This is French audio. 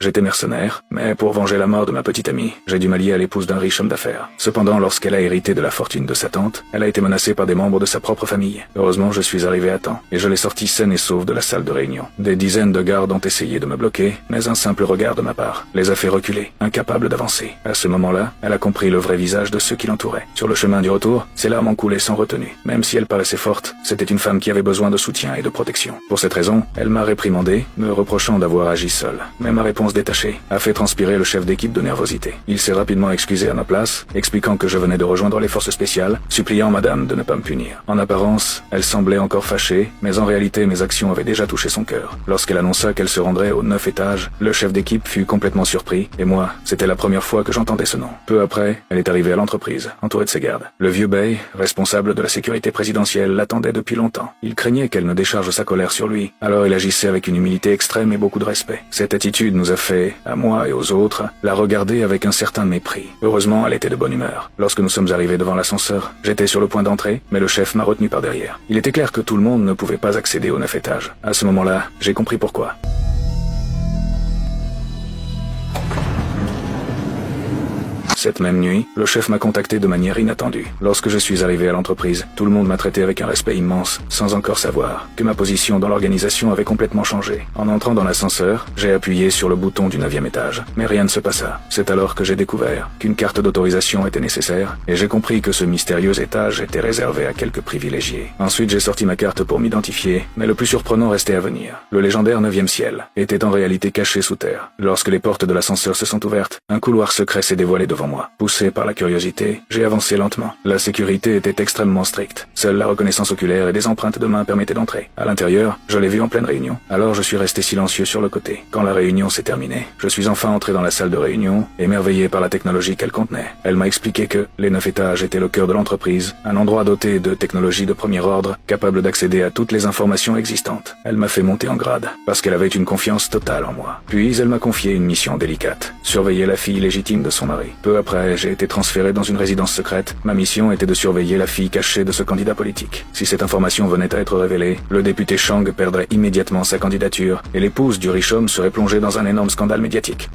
J'étais mercenaire, mais pour venger la mort de ma petite amie, j'ai dû m'allier à l'épouse d'un riche homme d'affaires. Cependant, lorsqu'elle a hérité de la fortune de sa tante, elle a été menacée par des membres de sa propre famille. Heureusement, je suis arrivé à temps, et je l'ai sortie saine et sauve de la salle de réunion. Des dizaines de gardes ont essayé de me bloquer, mais un simple regard de ma part les a fait reculer, incapables d'avancer. À ce moment-là, elle a compris le vrai visage de ceux qui l'entouraient. Sur le chemin du retour, ses larmes ont coulé sans retenue. Même si elle paraissait forte, c'était une femme qui avait besoin de soutien et de protection. Pour cette raison, elle m'a réprimandé, me reprochant d'avoir agi seule. Mais ma réponse détachée a fait transpirer le chef d'équipe de nervosité. Il s'est rapidement excusé à ma place, expliquant que je venais de rejoindre les forces spéciales, suppliant madame de ne pas me punir. En apparence, elle semblait encore fâchée, mais en réalité mes actions avaient déjà touché son cœur. Lorsqu'elle annonça qu'elle se rendrait au 9 étage, le chef d'équipe fut complètement surpris, et moi, c'était la première fois que j'entendais ce nom. Peu après, elle est arrivée à l'entreprise, entourée de ses gardes. Le vieux Bay, responsable de la sécurité présidentielle, l'attendait depuis longtemps. Il craignait qu'elle ne décharge sa colère sur lui, alors il agissait avec une humilité extrême et beaucoup de respect. Cette attitude nous a fait, à moi et aux autres, la regarder avec un certain mépris. Heureusement, elle était de bonne humeur. Lorsque nous sommes arrivés devant l'ascenseur, j'étais sur le point d'entrer, mais le chef m'a retenu par derrière. Il était clair que tout le monde ne pouvait pas accéder au 9 étage. À ce moment-là, j'ai compris pourquoi. Cette même nuit, le chef m'a contacté de manière inattendue. Lorsque je suis arrivé à l'entreprise, tout le monde m'a traité avec un respect immense, sans encore savoir que ma position dans l'organisation avait complètement changé. En entrant dans l'ascenseur, j'ai appuyé sur le bouton du 9e étage, mais rien ne se passa. C'est alors que j'ai découvert qu'une carte d'autorisation était nécessaire, et j'ai compris que ce mystérieux étage était réservé à quelques privilégiés. Ensuite, j'ai sorti ma carte pour m'identifier, mais le plus surprenant restait à venir. Le légendaire 9e ciel était en réalité caché sous terre. Lorsque les portes de l'ascenseur se sont ouvertes, un couloir secret s'est dévoilé devant moi. Poussé par la curiosité, j'ai avancé lentement. La sécurité était extrêmement stricte. Seule la reconnaissance oculaire et des empreintes de main permettaient d'entrer. À l'intérieur, je l'ai vu en pleine réunion. Alors je suis resté silencieux sur le côté. Quand la réunion s'est terminée, je suis enfin entré dans la salle de réunion, émerveillé par la technologie qu'elle contenait. Elle m'a expliqué que les 9 étages étaient le cœur de l'entreprise, un endroit doté de technologies de premier ordre, capable d'accéder à toutes les informations existantes. Elle m'a fait monter en grade, parce qu'elle avait une confiance totale en moi. Puis elle m'a confié une mission délicate, surveiller la fille légitime de son mari. Peu après, j'ai été transféré dans une résidence secrète. Ma mission était de surveiller la fille cachée de ce candidat politique. Si cette information venait à être révélée, le député Chang perdrait immédiatement sa candidature et l'épouse du riche homme serait plongée dans un énorme scandale médiatique.